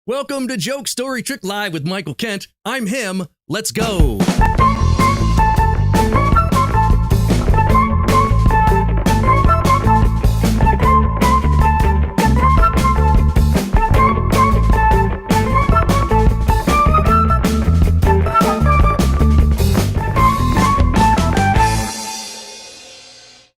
Welcome to Joke Story Trick Live with Michael Kent. I'm him. Let's go.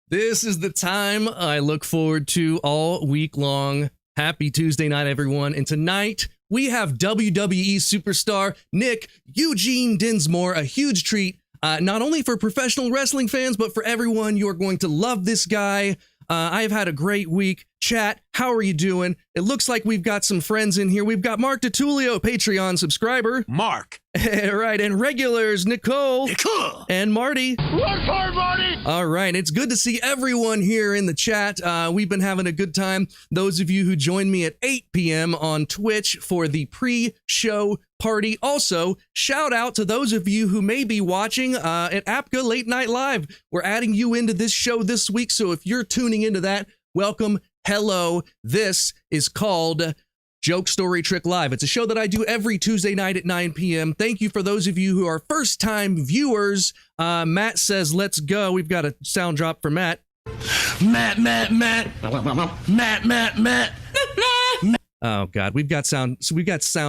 This is the time I look forward to all week long. Happy Tuesday night, everyone. And tonight, we have WWE superstar Nick Eugene Dinsmore, a huge treat, not only for professional wrestling fans, but for everyone. You're going to love this guy. I've had a great week. Chat, how are you doing? It looks like we've got some friends in here. We've got Mark DiTullio, Patreon subscriber. Mark. Right, and regulars, Nicole. And Marty. Work hard, Marty! All right, it's good to see everyone here in the chat. We've been having a good time. Those of you who joined me at 8 p.m. on Twitch for the pre-show party. Also, shout out to those of you who may be watching at APCA Late Night Live. We're adding you into this show this week, so if you're tuning into that, welcome, hello. This is called Joke Story Trick Live. It's a show that I do every Tuesday night at 9 p.m. Thank you for those of you who are first-time viewers. Matt says, let's go. We've got a sound drop for Matt. Matt. Oh, God. We've got sound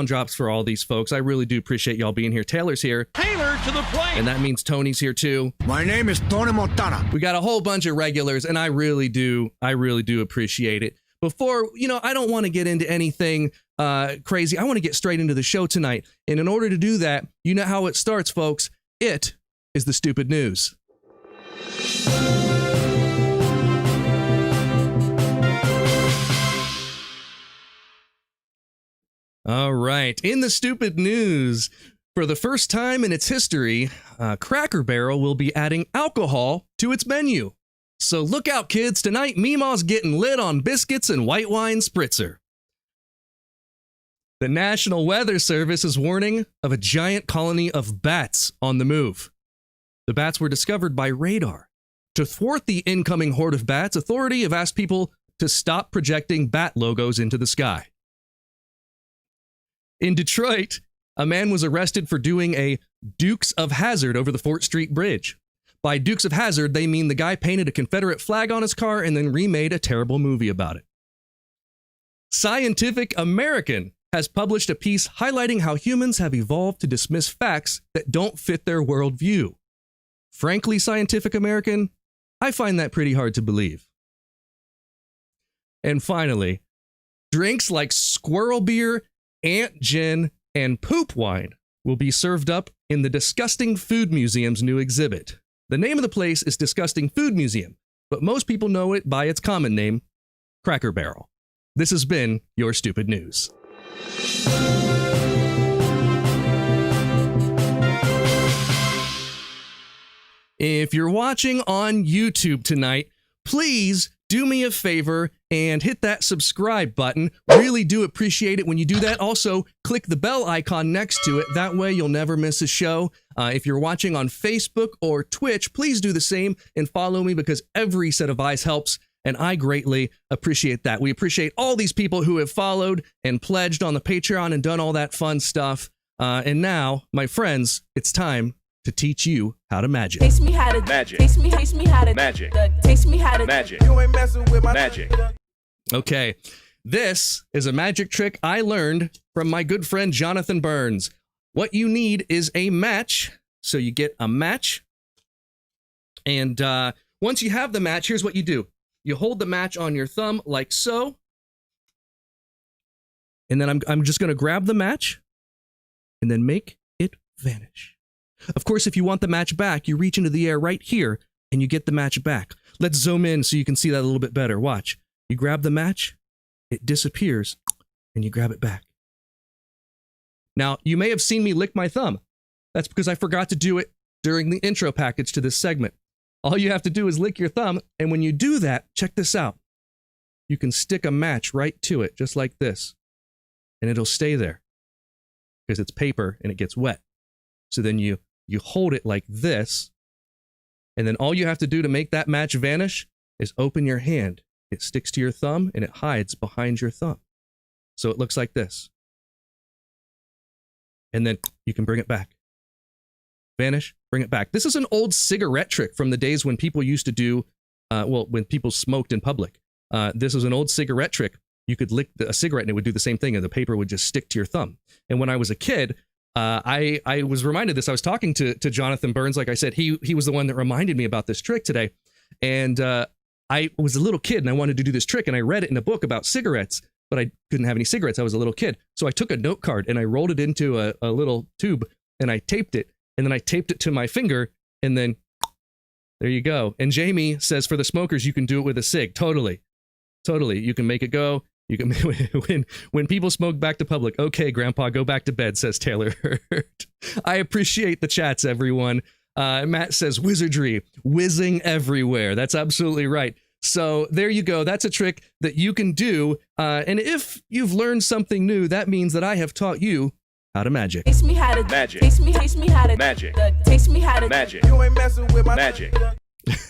drops for all these folks. I really do appreciate y'all being here. Taylor's here. Taylor to the plate. And that means Tony's here, too. My name is Tony Montana. We got a whole bunch of regulars, and I really do appreciate it. Before, I don't want to get into anything crazy. I want to get straight into the show tonight. And in order to do that, you know how it starts, folks. It is the stupid news. All right. In the stupid news, for the first time in its history, Cracker Barrel will be adding alcohol to its menu. So look out, kids. Tonight, Meemaw's getting lit on biscuits and white wine spritzer. The National Weather Service is warning of a giant colony of bats on the move. The bats were discovered by radar. To thwart the incoming horde of bats, authorities have asked people to stop projecting bat logos into the sky. In Detroit, a man was arrested for doing a Dukes of Hazzard over the Fort Street Bridge. By Dukes of Hazzard, they mean the guy painted a Confederate flag on his car and then remade a terrible movie about it. Scientific American has published a piece highlighting how humans have evolved to dismiss facts that don't fit their worldview. Frankly, Scientific American, I find that pretty hard to believe. And finally, drinks like squirrel beer, ant gin, and poop wine will be served up in the Disgusting Food Museum's new exhibit. The name of the place is Disgusting Food Museum, but most people know it by its common name, Cracker Barrel. This has been your Stupid News. If you're watching on YouTube tonight, please do me a favor and hit that subscribe button. Really do appreciate it when you do that. Also, click the bell icon next to it. That way you'll never miss a show. If you're watching on Facebook or Twitch, please do the same and follow me because every set of eyes helps, and I greatly appreciate that. We appreciate all these people who have followed and pledged on the Patreon and done all that fun stuff. And now, my friends, it's time to teach you how to magic. Teach me how to Magic. Teach me how to Magic. Teach me how to Magic. You ain't messing with my Magic. Okay, this is a magic trick I learned from my good friend Jonathan Burns. What you need is a match. So you get a match. And once you have the match, here's what you do. You hold the match on your thumb like so. And then I'm just going to grab the match and then make it vanish. Of course, if you want the match back, you reach into the air right here and you get the match back. Let's zoom in so you can see that a little bit better. Watch. You grab the match, it disappears, and you grab it back. Now, you may have seen me lick my thumb. That's because I forgot to do it during the intro package to this segment. All you have to do is lick your thumb, and when you do that, check this out. You can stick a match right to it, just like this, and it'll stay there because it's paper and it gets wet. So then you hold it like this, and then all you have to do to make that match vanish is open your hand. It sticks to your thumb and it hides behind your thumb. So it looks like this. and then you can bring it back. Vanish, bring it back. This is an old cigarette trick from the days when people used to do, when people smoked in public. This is an old cigarette trick. You could lick a cigarette and it would do the same thing, and the paper would just stick to your thumb. And when I was a kid, I was reminded this. I was talking to Jonathan Burns, like I said. He was the one that reminded me about this trick today. And I was a little kid and I wanted to do this trick, and I read it in a book about cigarettes, but I couldn't have any cigarettes. I was a little kid. So I took a note card and I rolled it into a little tube, and I taped it. And then I taped it to my finger, and then there you go. And Jamie says, for the smokers, you can do it with a cig. Totally. You can make it go. You can when people smoke back to public. Okay, Grandpa, go back to bed, says Taylor Hurte. I appreciate the chats, everyone. Matt says wizardry, whizzing everywhere. That's absolutely right. So there you go. That's a trick that you can do. And if you've learned something new, that means that I have taught you how to magic. Teach me how to magic. Teach me how to Magic. Teach me how to Magic. You ain't messing with my Magic.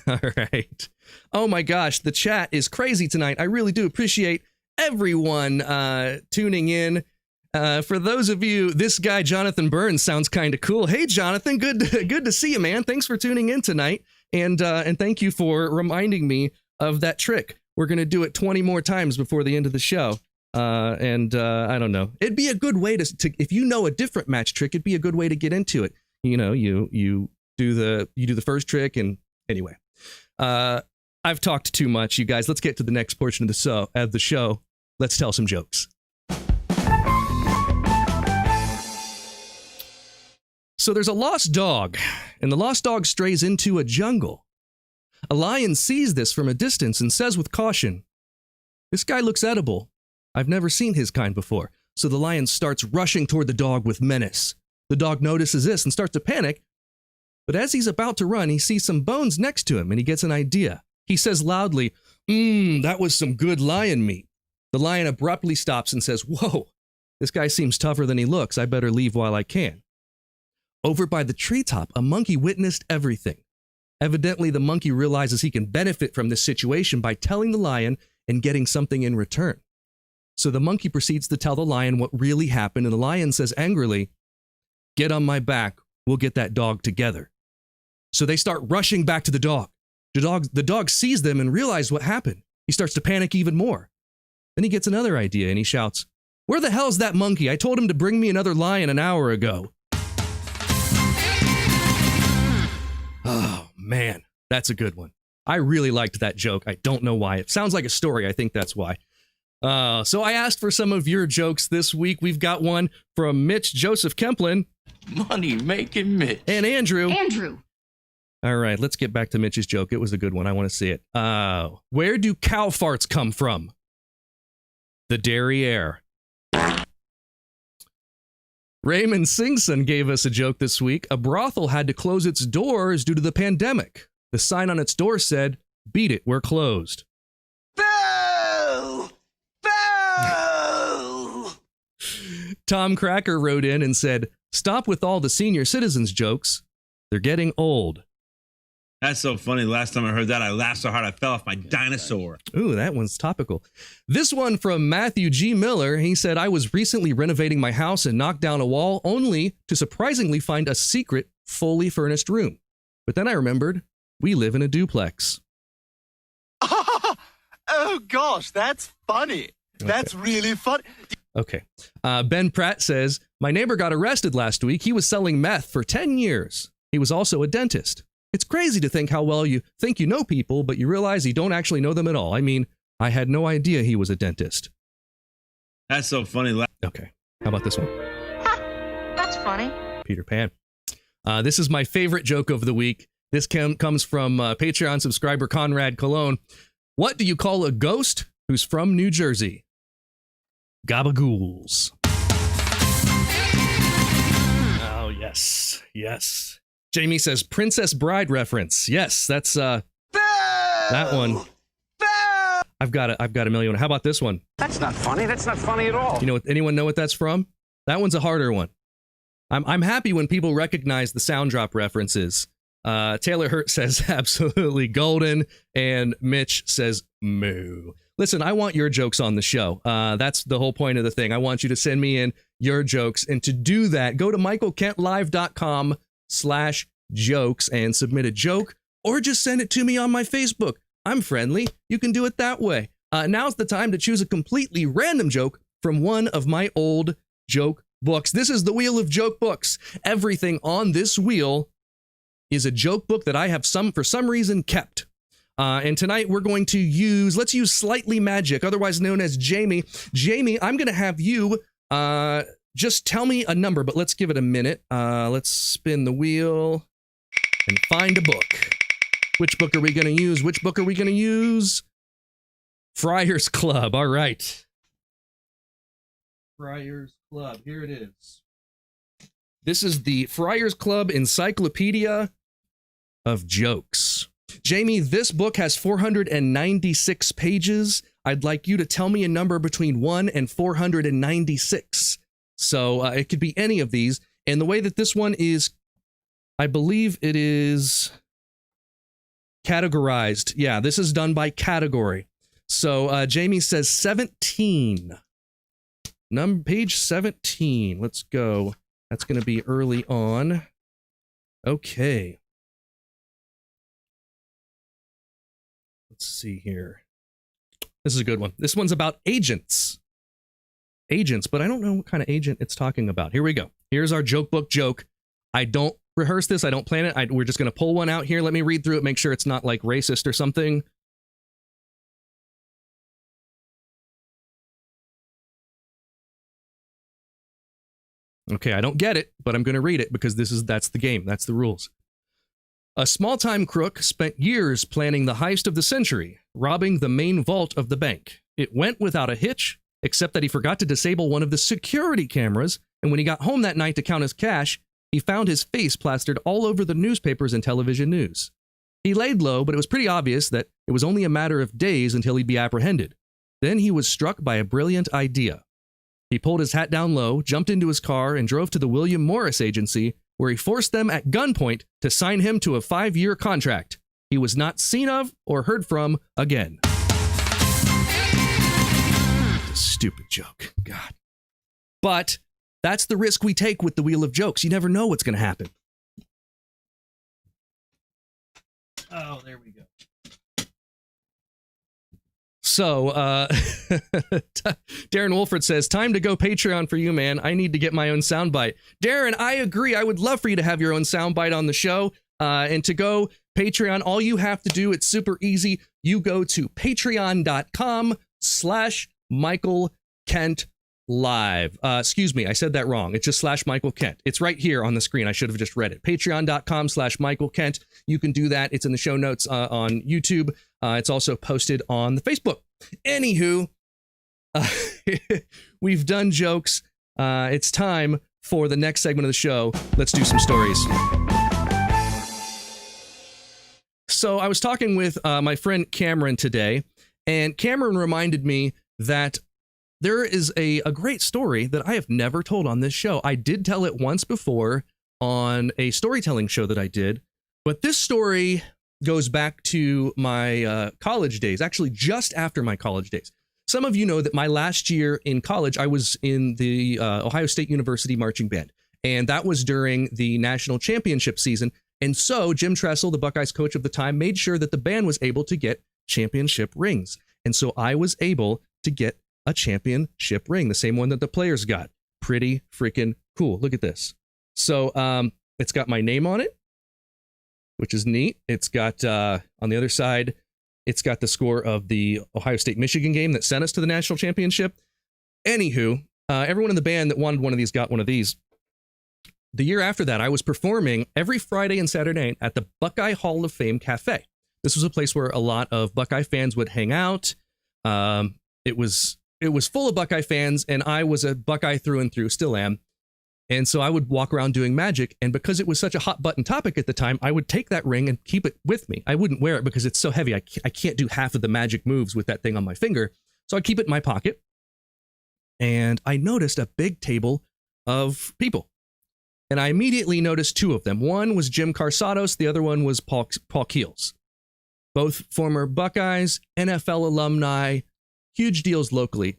All right. Oh my gosh, the chat is crazy tonight. I really do appreciate everyone tuning in. For those of you, this guy Jonathan Burns sounds kind of cool. Hey Jonathan, good to see you, man. Thanks for tuning in tonight, and thank you for reminding me of that trick. We're gonna do it 20 more times before the end of the show. I don't know. It'd be a good way to if you know a different match trick, it'd be a good way to get into it. You know, you do the first trick, and anyway, I've talked too much, you guys. Let's get to the next portion of the show. Let's tell some jokes. So there's a lost dog, and the lost dog strays into a jungle. A lion sees this from a distance and says with caution, "This guy looks edible. I've never seen his kind before." So the lion starts rushing toward the dog with menace. The dog notices this and starts to panic. But as he's about to run, he sees some bones next to him and he gets an idea. He says loudly, that was some good lion meat." The lion abruptly stops and says, "Whoa, this guy seems tougher than he looks. I better leave while I can." Over by the treetop, a monkey witnessed everything. Evidently, the monkey realizes he can benefit from this situation by telling the lion and getting something in return. So the monkey proceeds to tell the lion what really happened, and the lion says angrily, "Get on my back, we'll get that dog together." So they start rushing back to the dog. The dog sees them and realizes what happened. He starts to panic even more. Then he gets another idea and he shouts, "Where the hell's that monkey? I told him to bring me another lion an hour ago." Oh man, that's a good one. I really liked that joke. I don't know why. It sounds like a story. I think that's why. So I asked for some of your jokes this week. We've got one from Mitch Joseph Kemplin. Money making Mitch. And Andrew. Andrew. All right, let's get back to Mitch's joke. It was a good one. I want to see it. Where do cow farts come from? The derriere. Raymond Singson gave us a joke this week. A brothel had to close its doors due to the pandemic. The sign on its door said, "Beat it, we're closed." Boo! Boo! Tom Cracker wrote in and said, "Stop with all the senior citizens jokes. They're getting old." That's so funny. The last time I heard that, I laughed so hard I fell off my dinosaur. Ooh, that one's topical. This one from Matthew G. Miller. He said, "I was recently renovating my house and knocked down a wall only to surprisingly find a secret, fully furnished room. But then I remembered we live in a duplex." Oh gosh, that's funny. That's really funny. Okay. Ben Pratt says, "My neighbor got arrested last week. He was selling meth for 10 years. He was also a dentist. It's crazy to think how well you think you know people, but you realize you don't actually know them at all. I mean, I had no idea he was a dentist." That's so funny. Okay. How about this one? That's funny. Peter Pan. This is my favorite joke of the week. This comes from Patreon subscriber Conrad Cologne. What do you call a ghost who's from New Jersey? Gabagools. Oh, yes. Yes. Jamie says Princess Bride reference. Yes, that's that one. I've got a million. How about this one? That's not funny. That's not funny at all. You know, anyone know what that's from? That one's a harder one. I'm happy when people recognize the sound drop references. Taylor Hurte says absolutely golden, and Mitch says moo. Listen, I want your jokes on the show. That's the whole point of the thing. I want you to send me in your jokes. And to do that, go to michaelkentlive.com/jokes and submit a joke, or just send it to me on my Facebook. I'm friendly. You can do it that way. Now's the time to choose a completely random joke from one of my old joke books. This is the Wheel of Joke Books. Everything on this wheel is a joke book that I have for some reason kept. And tonight we're going to let's use Slightly Magic, otherwise known as Jamie. Jamie, I'm going to have you just tell me a number, but let's give it a minute. Let's spin the wheel and find a book. Which book are we going to use? Which book are we going to use? Friars Club. All right. Friars Club. Here it is. This is the Friars Club Encyclopedia of Jokes. Jamie, this book has 496 pages. I'd like you to tell me a number between 1 and 496. So it could be any of these. And the way that this one is, I believe it is categorized. Yeah, this is done by category. So Jamie says 17. Page 17. Let's go. That's going to be early on. Okay. Let's see here. This is a good one. This one's about agents. Agents, but I don't know what kind of agent it's talking about. Here we go. Here's our joke book joke. I don't rehearse this. I don't plan it. We're just going to pull one out here. Let me read through it, make sure it's not like racist or something. Okay, I don't get it, but I'm going to read it because that's the game. That's the rules. A small-time crook spent years planning the heist of the century, robbing the main vault of the bank. It went without a hitch, except that he forgot to disable one of the security cameras, and when he got home that night to count his cash, he found his face plastered all over the newspapers and television news. He laid low, but it was pretty obvious that it was only a matter of days until he'd be apprehended. Then he was struck by a brilliant idea. He pulled his hat down low, jumped into his car, and drove to the William Morris Agency, where he forced them at gunpoint to sign him to a 5-year contract. He was not seen of or heard from again. Stupid joke. God. But that's the risk we take with the Wheel of Jokes. You never know what's going to happen. Oh, there we go. So, Darren Wolford says, time to go Patreon for you, man. I need to get my own soundbite. Darren, I agree. I would love for you to have your own soundbite on the show. And to go Patreon, all you have to do, it's super easy. You go to patreon.com/Michael Kent Live. Excuse me, I said that wrong. It's just /Michael Kent. It's right here on the screen. I should have just read it. Patreon.com/Michael Kent. You can do that. It's in the show notes on YouTube. It's also posted on the Facebook. Anywho, we've done jokes. It's time for the next segment of the show. Let's do some stories. So I was talking with my friend Cameron today, and Cameron reminded me that there is a great story that I have never told on this show. I did tell it once before on a storytelling show that I did, but this story goes back to my college days, actually just after my college days. Some of you know that my last year in college, I was in the Ohio State University marching band, and that was during the national championship season. And so Jim Tressel, the Buckeyes coach of the time, made sure that the band was able to get championship rings. And so I was able to get a championship ring, the same one that the players got. Pretty freaking cool. Look at this. So it's got my name on it, which is neat. It's got, on the other side, it's got the score of the Ohio State-Michigan game that sent us to the national championship. Anywho, everyone in the band that wanted one of these got one of these. The year after that, I was performing every Friday and Saturday night at the Buckeye Hall of Fame Cafe. This was a place where a lot of Buckeye fans would hang out. It was full of Buckeye fans, and I was a Buckeye through and through, still am. And so I would walk around doing magic, and because it was such a hot button topic at the time, I would take that ring and keep it with me. I wouldn't wear it because it's so heavy. I can't do half of the magic moves with that thing on my finger. So I'd keep it in my pocket. And I noticed a big table of people. And I immediately noticed two of them. One was Jim Carsados. The other one was Paul Keels. Both former Buckeyes, NFL alumni, huge deals locally.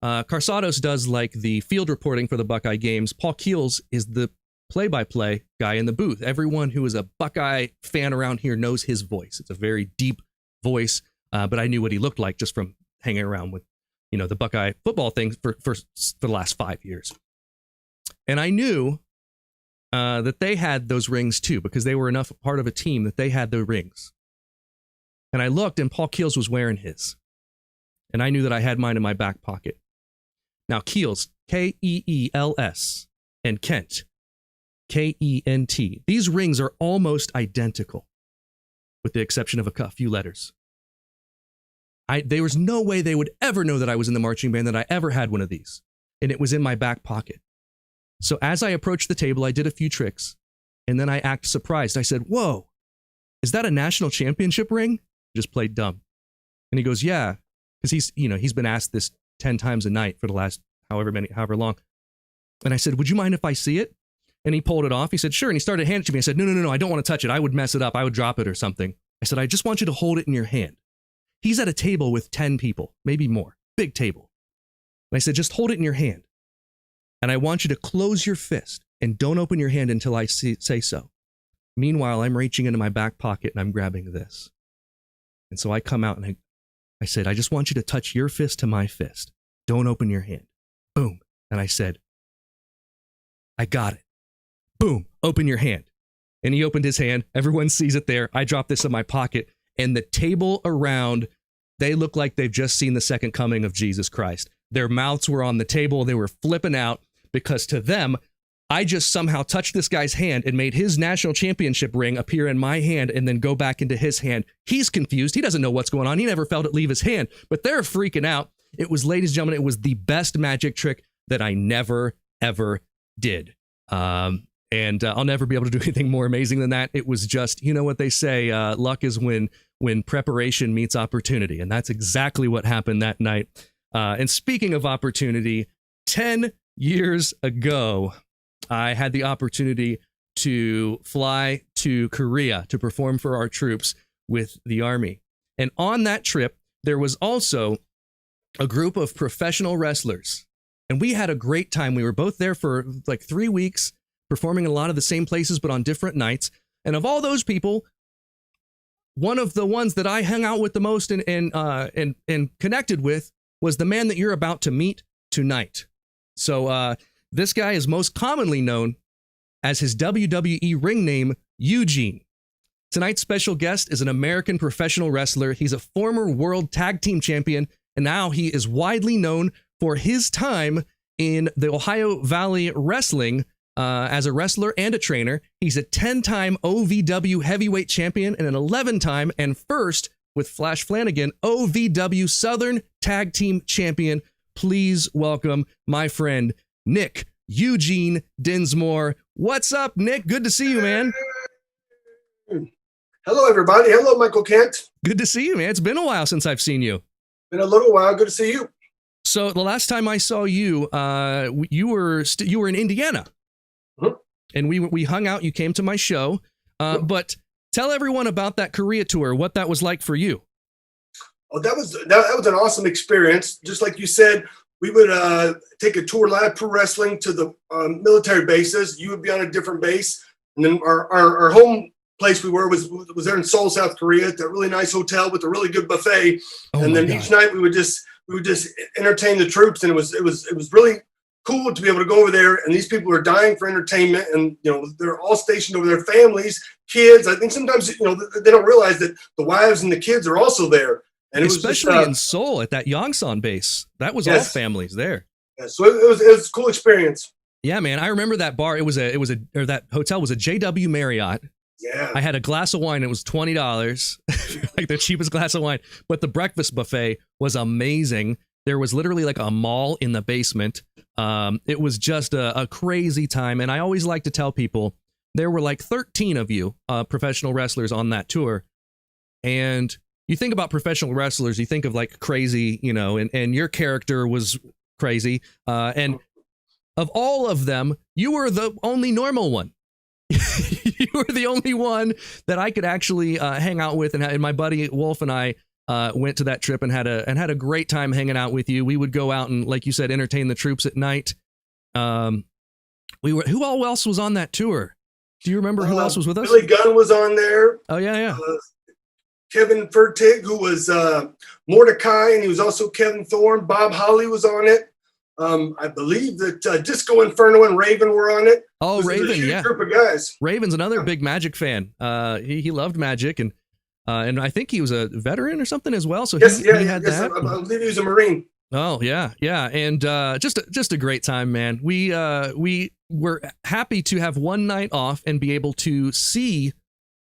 Carsados does like the field reporting for the Buckeye games. Paul Keels is the play-by-play guy in the booth. Everyone who is a Buckeye fan around here knows his voice. It's a very deep voice, but I knew what he looked like just from hanging around with, the Buckeye football thing for the last 5 years. And I knew that they had those rings too, because they were enough part of a team that they had the rings. And I looked, and Paul Keels was wearing his. And I knew that I had mine in my back pocket. Now, Keels, Keels, and Kent, Kent. These rings are almost identical, with the exception of a few letters. There was no way they would ever know that I was in the marching band, that I ever had one of these. And it was in my back pocket. So as I approached the table, I did a few tricks. And then I acted surprised. I said, "Whoa, is that a national championship ring?" Just played dumb. And he goes, "Yeah." Because he's been asked this 10 times a night for the last however long. And I said, "Would you mind if I see it?" And he pulled it off. He said, "Sure." And he started handing it to me. I said, No, I don't want to touch it. I would mess it up. I would drop it or something. I said, "I just want you to hold it in your hand." He's at a table with 10 people, maybe more, big table. And I said, "Just hold it in your hand. And I want you to close your fist and don't open your hand until I say so." Meanwhile, I'm reaching into my back pocket and I'm grabbing this. And so I come out and I said, "I just want you to touch your fist to my fist. Don't open your hand." Boom. And I said, "I got it." Boom. Open your hand. And he opened his hand. Everyone sees it there. I drop this in my pocket. And the table around, they look like they've just seen the second coming of Jesus Christ. Their mouths were on the table. They were flipping out because to them, I just somehow touched this guy's hand and made his national championship ring appear in my hand and then go back into his hand. He's confused. He doesn't know what's going on. He never felt it leave his hand, but they're freaking out. It was, ladies and gentlemen, it was the best magic trick that I never, ever did. And I'll never be able to do anything more amazing than that. It was just, you know what they say, luck is when preparation meets opportunity. And that's exactly what happened that night. And speaking of opportunity, 10 years ago, I had the opportunity to fly to Korea to perform for our troops with the Army. And on that trip, there was also a group of professional wrestlers. And we had a great time. We were both there for like 3 weeks, performing in a lot of the same places, but on different nights. And of all those people, one of the ones that I hung out with the most and connected with was the man that you're about to meet tonight. So this guy is most commonly known as his WWE ring name, Eugene. Tonight's special guest is an American professional wrestler. He's a former world tag team champion, and now he is widely known for his time in the Ohio Valley Wrestling as a wrestler and a trainer. He's a 10-time OVW heavyweight champion and an 11-time and first with Flash Flanagan OVW Southern Tag Team Champion. Please welcome my friend, Nick Eugene Dinsmore. What's up, Nick? Good to see you, man. Hello, everybody. Hello, Michael Kent. Good to see you, man. It's been a while since I've seen you. Been a little while. Good to see you. So the last time I saw you, you were in Indiana, and we hung out. You came to my show, but tell everyone about that Korea tour. What that was like for you. Oh, that was an awesome experience. Just like you said, we would take a tour live pro wrestling to the military bases. You would be on a different base, and then our home place we were was there in Seoul, South Korea, at that really nice hotel with a really good buffet. Oh, and then each night we would just entertain the troops, and it was really cool to be able to go over there. And these people are dying for entertainment, and they're all stationed over their families, kids. I think sometimes they don't realize that the wives and the kids are also there. And especially in Seoul at that Yongsan base, that was all families there. Yeah, so it was a cool experience. Yeah, man, I remember that bar. That hotel was a JW Marriott. Yeah, I had a glass of wine. It was $20, like the cheapest glass of wine. But the breakfast buffet was amazing. There was literally like a mall in the basement. It was just a crazy time. And I always like to tell people there were like 13 of you professional wrestlers on that tour. And you think about professional wrestlers, you think of like crazy, and your character was crazy. And of all of them, you were the only normal one. You were the only one that I could actually hang out with. And my buddy Wolf and I went to that trip and had a great time hanging out with you. We would go out and, like you said, entertain the troops at night. Who all else was on that tour? Do you remember who else was with us? Billy Gunn was on there. Oh yeah. Kevin Furtig, who was Mordecai, and he was also Kevin Thorne. Bob Holly was on it. I believe that Disco Inferno and Raven were on it. Oh, Raven, yeah. Group of guys. Raven's another big Magic fan. He loved Magic, and I think he was a veteran or something as well. So he had that. I believe he was a Marine. Oh yeah, and just a great time, man. We were happy to have one night off and be able to see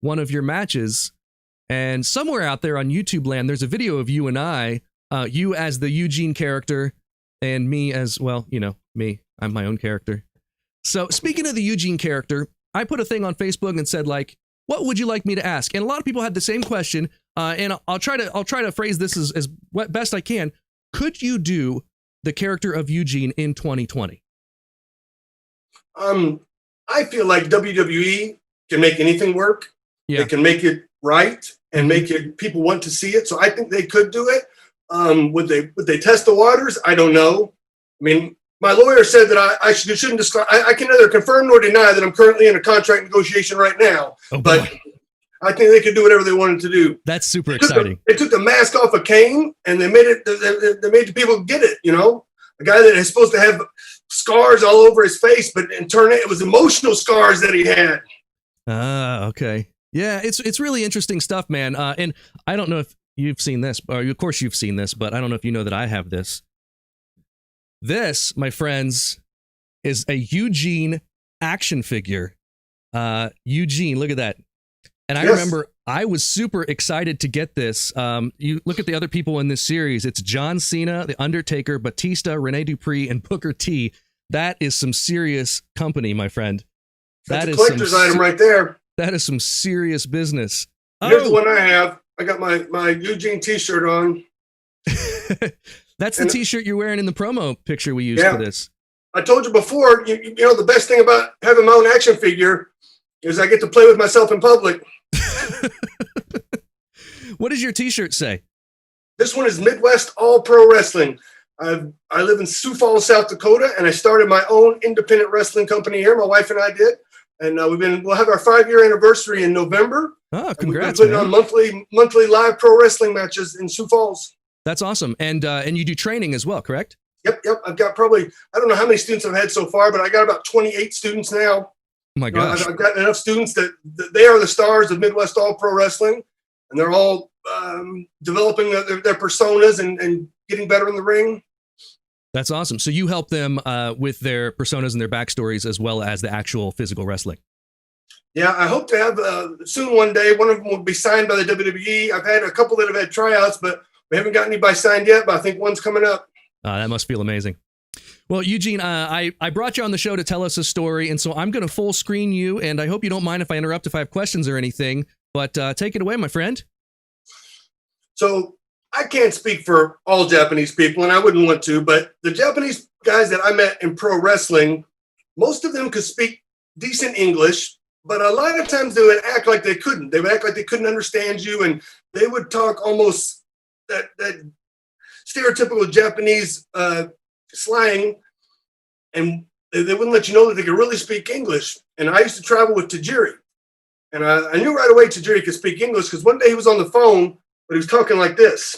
one of your matches. And somewhere out there on YouTube land, there's a video of you and I, you as the Eugene character, and me as, well, me. I'm my own character. So speaking of the Eugene character, I put a thing on Facebook and said, like, what would you like me to ask? And a lot of people had the same question. And I'll try to phrase this as best I can. Could you do the character of Eugene in 2020? I feel like WWE can make anything work. Yeah. They can make it right and make it, people want to see it. So I think they could do it. Would they test the waters? I don't know. I mean, my lawyer said that I shouldn't describe. I can neither confirm nor deny that I'm currently in a contract negotiation right now. Oh, but I think they could do whatever they wanted to do. That's super exciting. They took the mask off of Kane and they made it. They made the people get it. A guy that is supposed to have scars all over his face, but in turn it was emotional scars that he had. Okay. Yeah, it's really interesting stuff, man. And I don't know if you've seen this, or of course you've seen this, but I don't know if you know that I have this. This, my friends, is a Eugene action figure. Eugene, look at that. And I remember I was super excited to get this. You look at the other people in this series. It's John Cena, The Undertaker, Batista, Rene Dupree, and Booker T. That is some serious company, my friend. That's a collector's item right there. That is some serious business. Here's the one I have. I got my Eugene t-shirt on. That's the t-shirt you're wearing in the promo picture we used for this. I told you before, the best thing about having my own action figure is I get to play with myself in public. What does your t-shirt say? This one is Midwest All Pro Wrestling. I live in Sioux Falls, South Dakota, and I started my own independent wrestling company here. My wife and I did. And we'll have our 5-year anniversary in November. Oh, congrats! We've been putting on monthly live pro wrestling matches in Sioux Falls. That's awesome. And you do training as well, correct? Yep. I've got probably, I don't know how many students I've had so far, but I got about 28 students now. Oh my gosh! I've got enough students that they are the stars of Midwest All Pro Wrestling, and they're all developing their personas and getting better in the ring. That's awesome. So you help them with their personas and their backstories as well as the actual physical wrestling. Yeah, I hope to have soon one day. One of them will be signed by the WWE. I've had a couple that have had tryouts, but we haven't got anybody signed yet, but I think one's coming up. That must feel amazing. Well, Eugene, I brought you on the show to tell us a story, and so I'm going to full screen you, and I hope you don't mind if I interrupt if I have questions or anything, but take it away, my friend. So I can't speak for all Japanese people, and I wouldn't want to, but the Japanese guys that I met in pro wrestling, most of them could speak decent English, but a lot of times they would act like they couldn't. They would act like they couldn't understand you, and they would talk almost that stereotypical Japanese slang, and they wouldn't let you know that they could really speak English. And I used to travel with Tajiri, and I knew right away Tajiri could speak English because one day he was on the phone, but he was talking like this.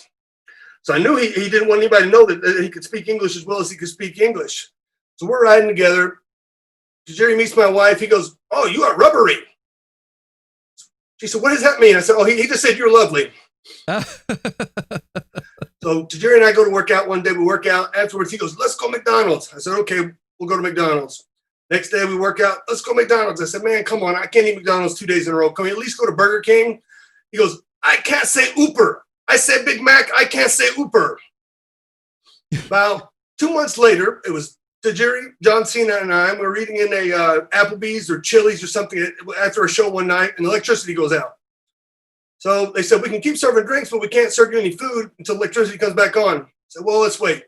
So I knew he didn't want anybody to know that he could speak English as well as he could speak English. So we're riding together. Jerry meets my wife. He goes, "Oh, you are rubbery." She said, "What does that mean?" I said, "Oh, he just said you're lovely." So Jerry and I go to work out one day. We work out. Afterwards, he goes, "Let's go McDonald's." I said, "Okay, we'll go to McDonald's." Next day we work out. "Let's go McDonald's." I said, "Man, come on. I can't eat McDonald's 2 days in a row. Can we at least go to Burger King?" He goes, "I can't say Ooper. I said Big Mac. I can't say Ooper." About 2 months later, it was Tajiri, John Cena, and I. We were eating in a Applebee's or Chili's or something after a show one night, and the electricity goes out. So they said, "We can keep serving drinks, but we can't serve you any food until electricity comes back on." I said, "Well, let's wait."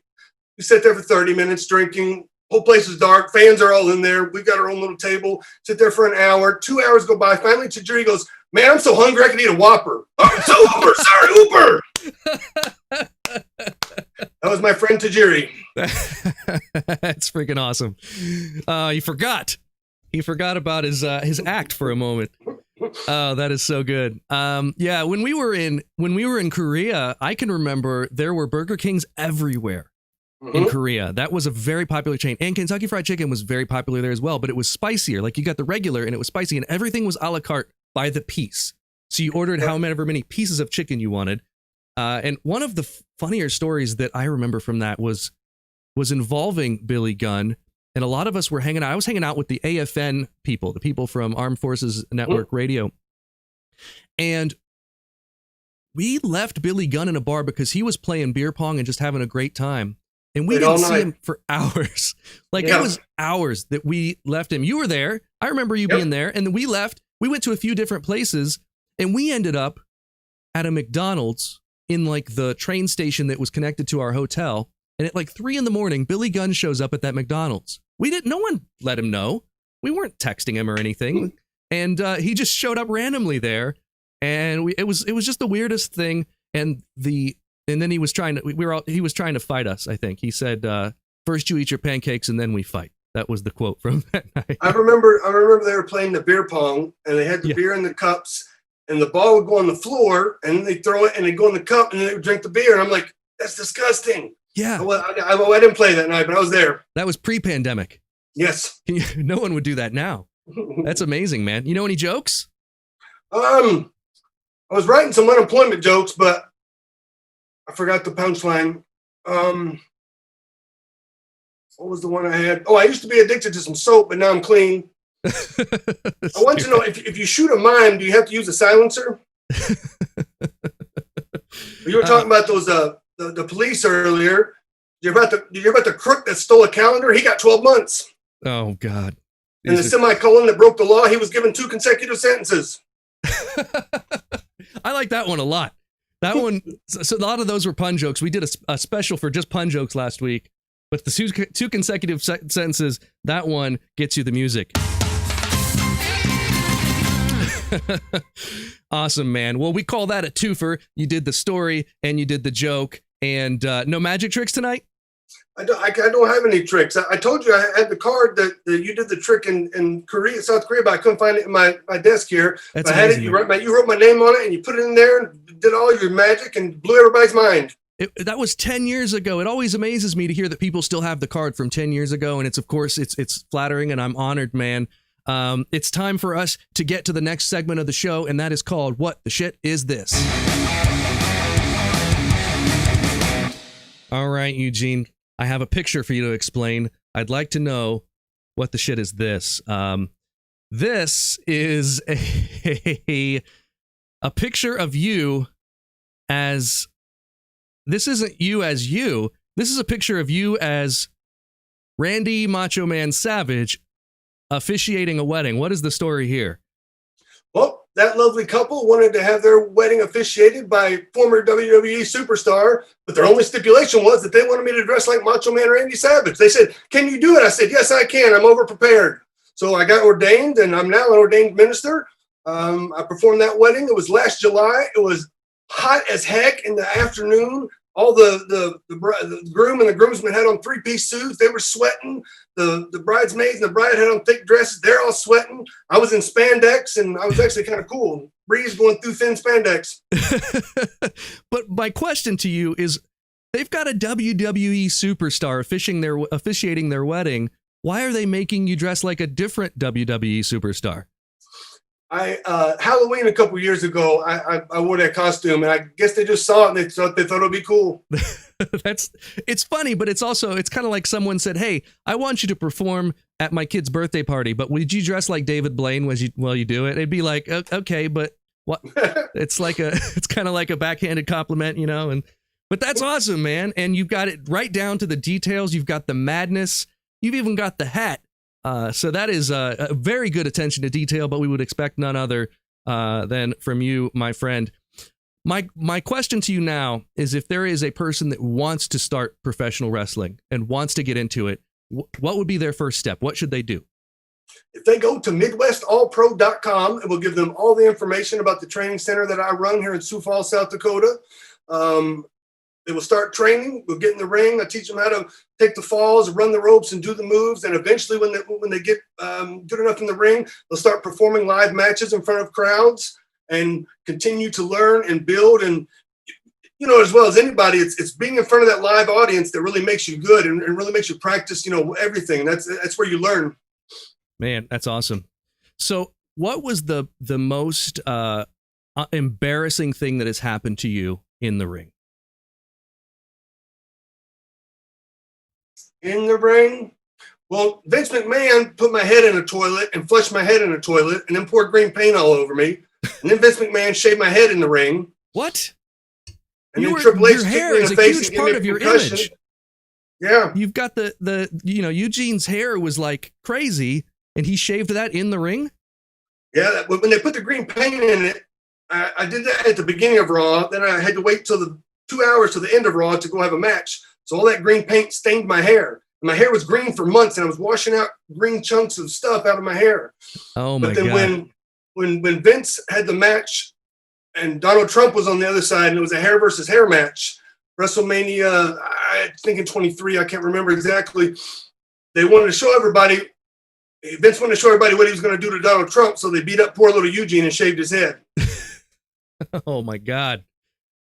We sat there for 30 minutes drinking. Whole place is dark. Fans are all in there. We've got our own little table. Sit there for an hour. 2 hours go by. Finally, Tajiri goes, Man, I'm so hungry I can eat a Whopper. Oh, so Uber, sorry, Uber. That was my friend Tajiri. That's freaking awesome. He forgot. He forgot about his act for a moment. Oh, that is so good. Yeah, when we were in Korea, I can remember there were Burger Kings everywhere. In Korea. That was a very popular chain. And Kentucky Fried Chicken was very popular there as well, but it was spicier. Like you got the regular and it was spicy and everything was a la carte by the piece. So you ordered however many pieces of chicken you wanted. And one of the funnier stories that I remember from that was involving Billy Gunn. And a lot of us were hanging out. I was hanging out with the AFN people, the people from Armed Forces Network Radio. And we left Billy Gunn in a bar because he was playing beer pong and just having a great time. And we didn't see him for hours. Like it was hours that we left him. You were there. I remember you being there. And then we left. We went to a few different places and we ended up at a McDonald's in like the train station that was connected to our hotel. And at like 3 a.m, Billy Gunn shows up at that McDonald's. No one let him know. We weren't texting him or anything. And he just showed up randomly there. And it was just the weirdest thing. And then he was trying to fight us, I think. He said, first you eat your pancakes and then we fight. That was the quote from that night. I remember they were playing the beer pong and they had the beer in the cups and the ball would go on the floor and then they throw it and they go in the cup and they would drink the beer. And I'm like, that's disgusting. Yeah. I didn't play that night, but I was there. That was pre-pandemic. Yes. No one would do that now. That's amazing, man. You know any jokes? I was writing some unemployment jokes, but I forgot the punchline. What was the one I had? Oh, I used to be addicted to some soap, but now I'm clean. I want to know if you shoot a mime, do you have to use a silencer? You were talking about those the police earlier. You're about the crook that stole a calendar. He got 12 months. Oh God! And the semicolon that broke the law, he was given 2 consecutive sentences. I like that one a lot. That one, so a lot of those were pun jokes. We did a special for just pun jokes last week, but the 2 consecutive sentences, that one gets you the music. Awesome, man. Well, we call that a twofer. You did the story and you did the joke. And no magic tricks tonight? I don't have any tricks. I told you I had the card that you did the trick in Korea, South Korea, but I couldn't find it in my desk here. That's I had amazing. it. You wrote my name on it and you put it in there and did all your magic and blew everybody's mind. That was 10 years ago. It always amazes me to hear that people still have the card from 10 years ago. And it's flattering and I'm honored, man. It's time for us to get to the next segment of the show. And that is called What the Shit Is This? All right, Eugene, I have a picture for you to explain. I'd like to know what the shit is this. This is a picture of you as... This isn't you as you. This is a picture of you as Randy Macho Man Savage officiating a wedding. What is the story here? Well, that lovely couple wanted to have their wedding officiated by former WWE superstar, but their only stipulation was that they wanted me to dress like Macho Man Randy Savage. They said, "Can you do it?" I said, "Yes, I can. I'm over-prepared." So I got ordained, and I'm now an ordained minister. I performed that wedding. It was last July. It was hot as heck in the afternoon. All the groom and the groomsmen had on 3-piece suits. They were sweating. The bridesmaids and the bride had on thick dresses. They're all sweating. I was in spandex, and I was actually kind of cool. Breeze going through thin spandex. But my question to you is, they've got a WWE superstar officiating their wedding. Why are they making you dress like a different WWE superstar? Halloween a couple years ago, I wore that costume, and I guess they just saw it and they thought it would be cool. It's funny, but it's kind of like someone said, "Hey, I want you to perform at my kid's birthday party, but would you dress like David Blaine while you do it?" It'd be like, okay, but what? It's kind of like a backhanded compliment, you know. But that's awesome, man. And you've got it right down to the details. You've got the madness. You've even got the hat. So that is a very good attention to detail, but we would expect none other than from you, my friend. My question to you now is, if there is a person that wants to start professional wrestling and wants to get into it, what would be their first step? What should they do? If they go to MidwestAllPro.com, it will give them all the information about the training center that I run here in Sioux Falls, South Dakota. They will start training. We'll get in the ring. I teach them how to take the falls, run the ropes, and do the moves. And eventually, when they get good enough in the ring, they'll start performing live matches in front of crowds and continue to learn and build. And you know, as well as anybody, it's being in front of that live audience that really makes you good and really makes you practice, you know, everything. That's where you learn. Man, that's awesome. So what was the most embarrassing thing that has happened to you in the ring? In the ring? Well, Vince McMahon put my head in a toilet and flushed my head in a toilet and then poured green paint all over me. And then Vince McMahon shaved my head in the ring. What? And then Triple H your kicked hair me in is the a face huge and gave part me of your concussion. image. Yeah. You've got the you know, Eugene's hair was like crazy, and he shaved that in the ring? Yeah, when they put the green paint in it, I did that at the beginning of Raw. Then I had to wait till the 2 hours to the end of Raw to go have a match. So all that green paint stained my hair. And my hair was green for months, and I was washing out green chunks of stuff out of my hair. Oh my God. But then when Vince had the match and Donald Trump was on the other side, and it was a hair versus hair match, WrestleMania, I think in 23, I can't remember exactly. They wanted to show everybody, Vince wanted to show everybody what he was going to do to Donald Trump, so they beat up poor little Eugene and shaved his head. Oh my God.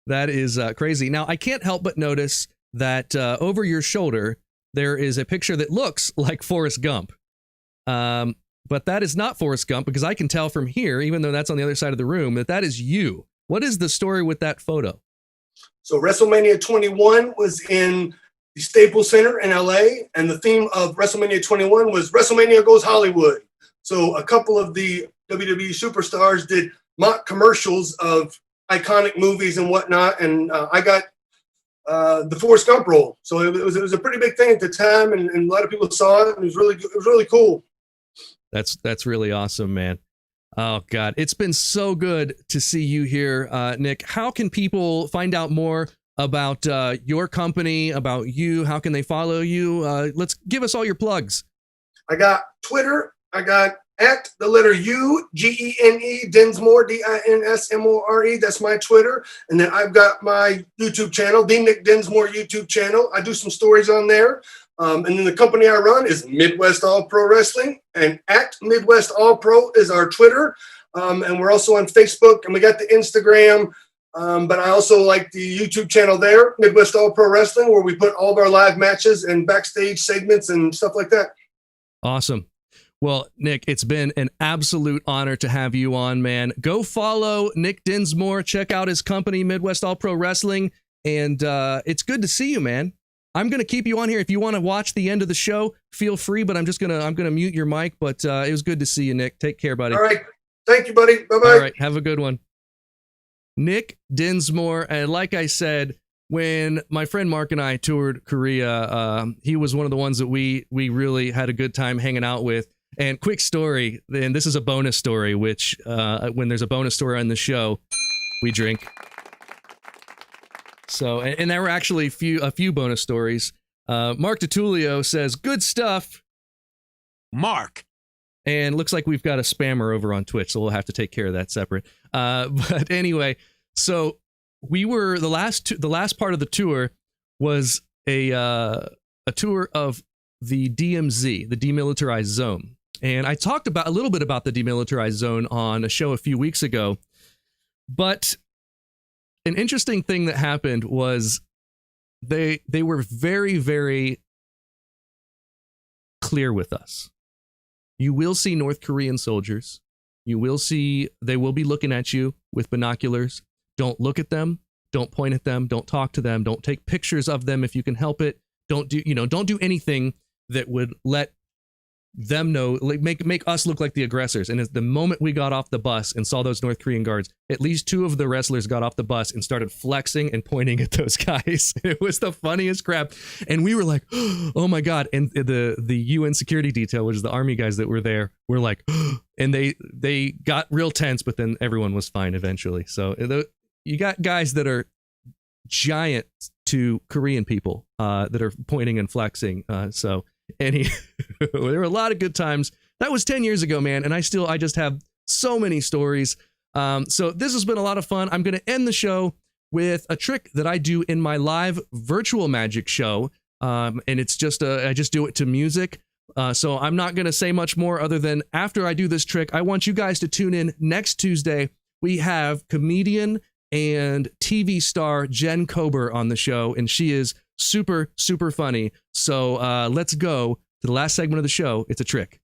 That is crazy. Now, I can't help but notice that over your shoulder, there is a picture that looks like Forrest Gump. But that is not Forrest Gump, because I can tell from here, even though that's on the other side of the room, that is you. What is the story with that photo? So WrestleMania 21 was in the Staples Center in LA, and the theme of WrestleMania 21 was WrestleMania Goes Hollywood. So a couple of the WWE superstars did mock commercials of iconic movies and whatnot, and I got the Forrest Gump role. So it was a pretty big thing at the time, and a lot of people saw it, and it was really cool. That's really awesome, man. Oh God, it's been so good to see you here, Nick. How can people find out more about your company, about you? How can they follow you? Let's give us all your plugs. I got Twitter. I got at the letter U, Gene, Dinsmore, Dinsmore. That's my Twitter. And then I've got my YouTube channel, the Nick Dinsmore YouTube channel. I do some stories on there. And then the company I run is Midwest All Pro Wrestling, and at Midwest All Pro is our Twitter. And we're also on Facebook, and we got the Instagram. But I also like the YouTube channel there, Midwest All Pro Wrestling, where we put all of our live matches and backstage segments and stuff like that. Awesome. Well, Nick, it's been an absolute honor to have you on, man. Go follow Nick Dinsmore. Check out his company, Midwest All Pro Wrestling. And it's good to see you, man. I'm going to keep you on here. If you want to watch the end of the show, feel free, but I'm going to mute your mic. But it was good to see you, Nick. Take care, buddy. All right. Thank you, buddy. Bye-bye. All right. Have a good one. Nick Dinsmore. And like I said, when my friend Mark and I toured Korea, he was one of the ones that we really had a good time hanging out with. And quick story, and this is a bonus story, which when there's a bonus story on the show, we drink. So, and there were actually a few bonus stories. Mark DiTullio says, good stuff, Mark. And looks like we've got a spammer over on Twitch, so we'll have to take care of that separate. But anyway, so we were the last part of the tour was a tour of the DMZ, the Demilitarized Zone. And I talked about a little bit about the Demilitarized Zone on a show a few weeks ago, but an interesting thing that happened was they were very, very clear with us. You will see North Korean soldiers. You will see, they will be looking at you with binoculars. Don't look at them. Don't point at them. Don't talk to them. Don't take pictures of them if you can help it. Don't do anything that would let them know, like make us look like the aggressors. And at the moment we got off the bus and saw those North Korean guards, at least two of the wrestlers got off the bus and started flexing and pointing at those guys. It was the funniest crap. And we were like, oh my God. And the UN security detail, which is the army guys that were there, were like, and they got real tense, but then everyone was fine eventually. So you got guys that are giant to Korean people that are pointing and flexing. There were a lot of good times That was 10 years ago, man. And I just have so many stories. So this has been a lot of fun. I'm going to end the show with a trick that I do in my live virtual magic show. And it's just, I just do it to music. So I'm not going to say much more other than after I do this trick, I want you guys to tune in next Tuesday. We have comedian and TV star Jen Kober on the show, and she is super, super funny. So let's go to the last segment of the show. It's a trick.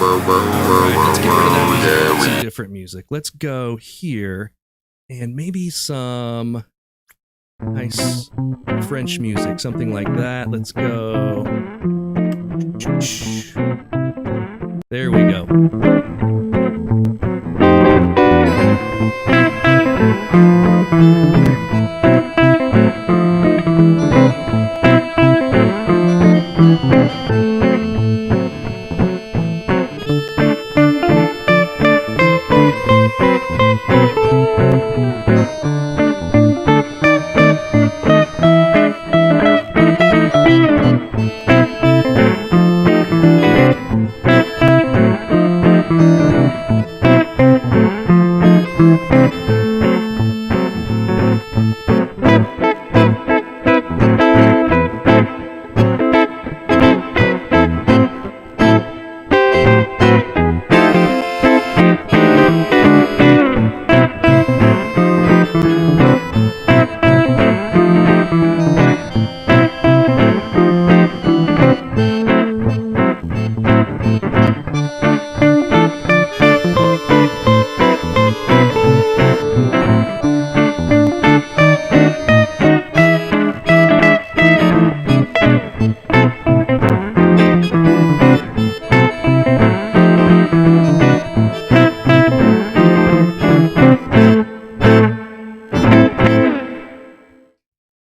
Alright, let's get rid of that music. Some different music. Let's go here and maybe some nice French music, something like that. Let's go. There we go.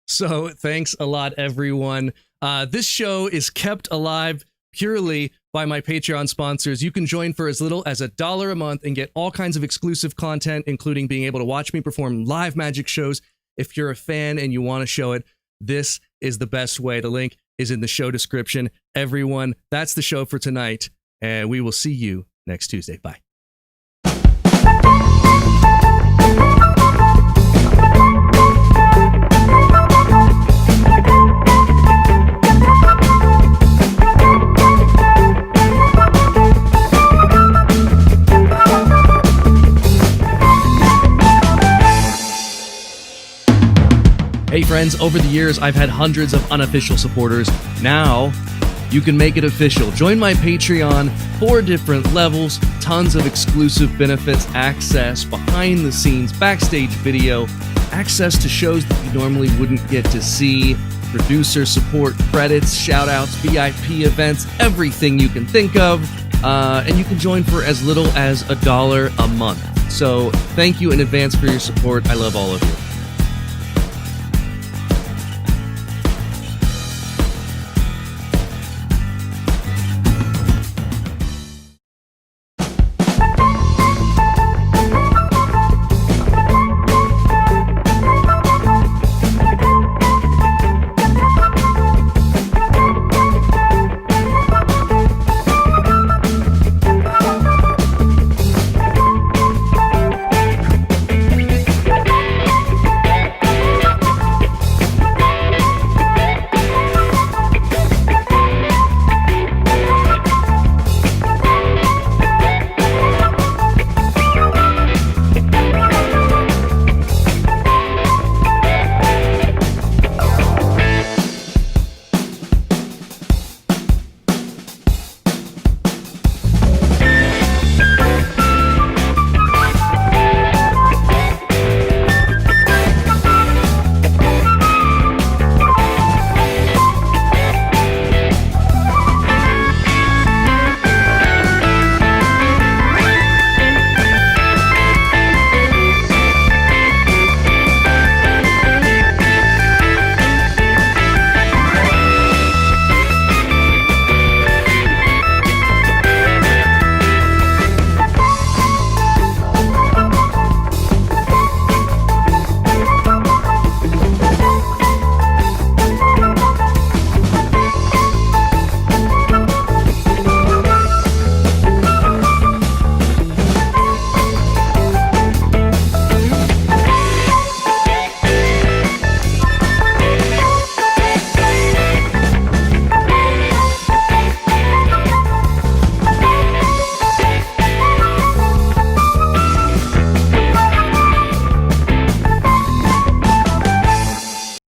So thanks a lot, everyone. This show is kept alive purely by my Patreon sponsors. You can join for as little as $1 a month and get all kinds of exclusive content, including being able to watch me perform live magic shows. If you're a fan and you want to show it, this is the best way. The link is in the show description. Everyone, that's the show for tonight, and we will see you next Tuesday. Bye. Hey friends, over the years, I've had hundreds of unofficial supporters. Now, you can make it official. Join my Patreon, 4 different levels, tons of exclusive benefits, access, behind the scenes, backstage video, access to shows that you normally wouldn't get to see, producer support, credits, shout outs, VIP events, everything you can think of. And you can join for as little as $1 a month. So thank you in advance for your support. I love all of you.